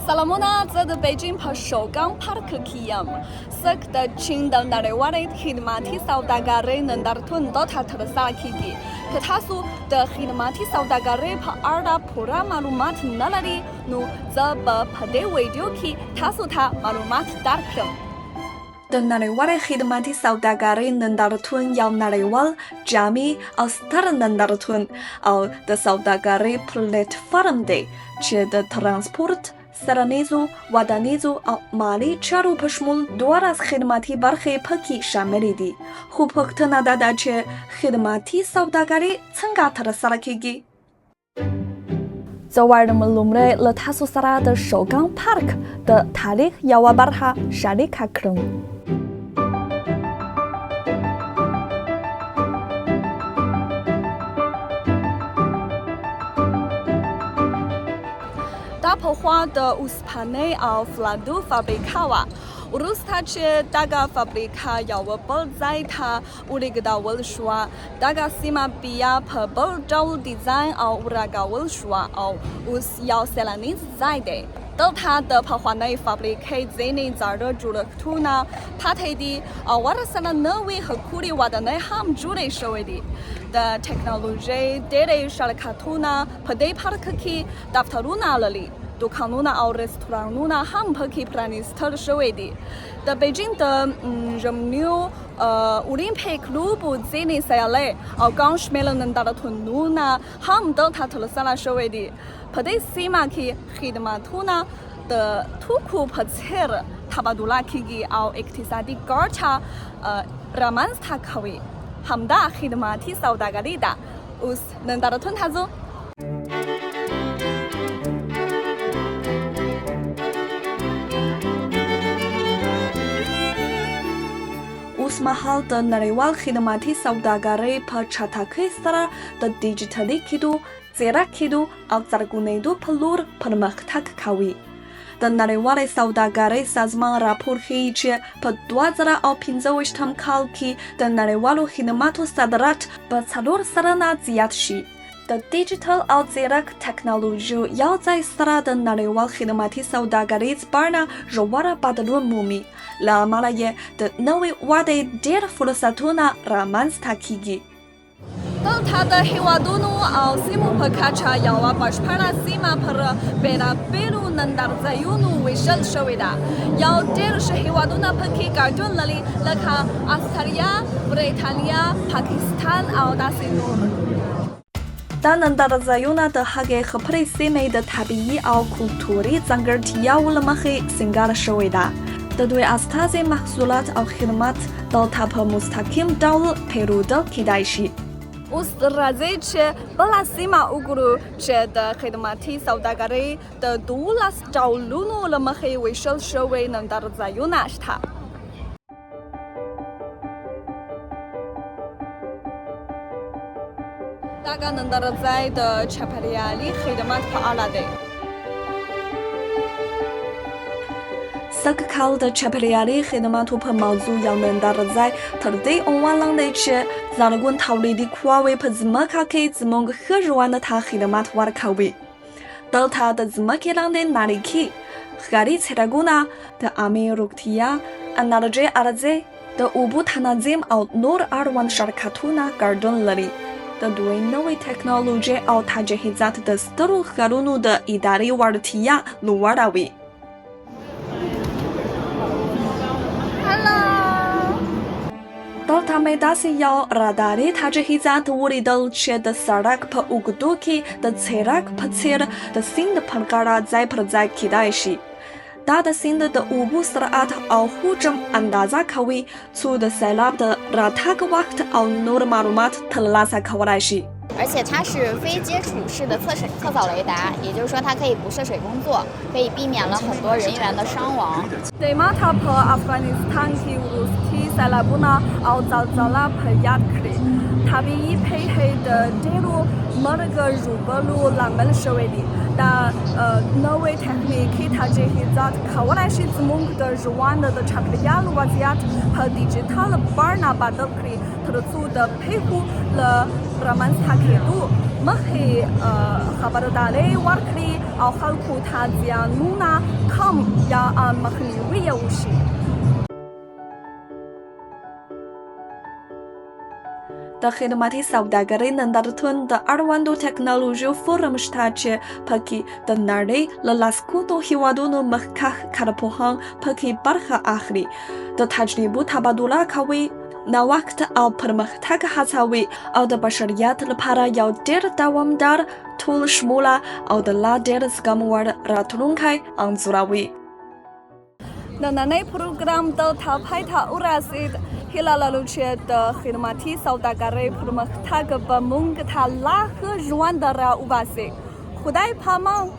سلامونه زه د بیجینګ په شوګان پارک کې یم څک د چین د نړیوالې خدماتي سوداګرۍ نندارتون دلته ترسره کیږي که تاسو د خدماتي سوداګرۍ په اړه پوره معلومات نه لرئ نو زه به په دې ویډیو کې تاسو ته معلومات درکړم د نړیوالې خدماتي سوداګرۍ نندارتون یو نړیوال جامع او ستر نندارتون او د سوداګرۍ پلیټفارم دی چې د ترانسپورت سرنیزو، ودانیزو او مالی چارو په شمول 12 خدماتي برخې پکې شاملې دي. خو پوښتنه دا ده چې خدماتي سوداګري څنګه ترسره کیږي؟ زه غواړم لومړی له تاسو سره د شوګان پارک د تاریخ یوه برخه شریکه کړم. دا پخوا د اوسپنې او فلادو فابریکه وه. وروسته چې دغه فابریکه یوه بل ځای ته ولېږدول شوه دغه سیمه بیا په بل ډول ډیزاین او رغول شوه او اوس یو سیلانیز ځای دی. دلته د پخوانۍ فابریکې ځینې زاړه جوړښتونه پاتې دي او ورسره نوې ښکلې ودانۍ هم جوړې شوې دي. د ټکنالوژۍ ډېرې شرکتونه په دې پارک کې دفترونه لري. دوکانونه او رستورانونه هم پکې پرانیستل شوي دي. د بیجینګ د ژمنیو اولمپیک لوبو ځینې سیالۍ او ګڼ شمېر نندارتونونه هم دلته ترسره شوي دي. په دې سیمه کې خدماتونه د توکو په څېر تبادله کیږي او اقتصادي ګټه رامنځته کوي. همدا خدماتي سوداګري ده. اوس نندارتون ته ځو. اوس مهال د نړیوال خدماتي سوداګرۍ په چټکۍ سره د ډیجیټلي کېدو، زیرک کېدو او زرغونېدو په لور پرمختګ کوي. د نړیوالې سوداګرۍ سازمان راپور ښیي چې په 2025 کال کې د نړیوالو خدماتو صادرات په 4 سلنه زیات شي. د ډیجیټل او زیرک ټکنالوژیو یو ځای سره د نړیوال خدماتي سوداګریز بڼه ژوره بدلون مومي. له امله یې د نوې ودې ډېر فرصتونه رامنځته کیږي. دلته د هیوادونو او سیمو په کچه یوه بشپړه سیمه پر بېلابېلو نندارځایونو ویشل شوې ده. یو ډېر ښه هیوادونه پکې ګډون لري لکه استرالیا، بریتانیا، پاکستان او داسې نور. دا نندارځایونه د هغې خپرې سیمې د طبیعي او کلتوري ځانګړتیاوو له مخې سینګار شوې ده. د دوی استازي محصولات او خدمات دلته په مستقیم ډول پیرودل کیدای شي. اوس راځئ چې بله سیمه وګورو چې د خدماتي سوداګرۍ د 12 ډولونو له مخې ویشل شوي نندارځایونه شته. دغه نندارځای د چاپیریالي خدمات په اړه دی. سږ کال د چاپیریالي خدماتو په موضوع یو نندارځای تر دې عنوان لاندې چې زرغون تولیدي قواوې په ځمکه کې زموږ ښه ژوند ته خدمات ورکوي. دلته د ځمکې لاندې نړیکي ښکاري څراغونه، د عامې روغتیا، انرژۍ عرضې، د اوبو تنظیم او نور اړوند شرکتونه ګډون لري. د دوی نوې ټکنالوژي او تجهیزات د سترو ښارونو د ادارې وړتیا لوړه وي. دلته مې داسې یو راداري تجهیزات ولیدل چې د سړک په اوږدو کې د څراغ په څېر د سیند پر غاړه ځای پر ځای کیدای شي. دا د سیند د اوبو سرعت او حجم اندازه کوي څو د سیلاب د راتګ وخت او نور معلومات ترلاسه کولی شي.而且它是非接触式的测扫雷达，也就是说它可以不涉水工作，可以避免了很多人员的伤亡。د ماته په افغانستان کې وروستي سیلابونه او زلزله په یاد کړي. طبیعي پیښې د ډېرو مرګ ژوبلو لامل شوي دي. دا نوې تخنیکي تجهیزات کولی شي زموږ د ژوند د چاپیریال وضعیت په ډیجیټل بڼه بدل کړي تر څو د پیښو له رامنځته کېدو مخې خبرداری ورکړي او خلکو ته زیانونه کم یا مخنیوی وشي. د خدماتي سوداګرۍ نندارتون د اړوندو ټکنالوژیو فورم شته چې پکې د نړۍ له لسګونو هیوادونو مخکښ کارپوهان پکې برخه اخلي، د تجربو تبادله کوي، نوښت او پرمختګ هڅوي او د بشریت لپاره یو ډېر دوامدار، ټول شموله او د لا ډېر زغم وړ راتلونکی انځوروي. نننی پروګرام دلته پای ته ورسېد. هیله لرو چې د خدماتي سوداګرۍ پرمختګ به موږ ته لا ښه ژوند را وباسي. خدای پامان.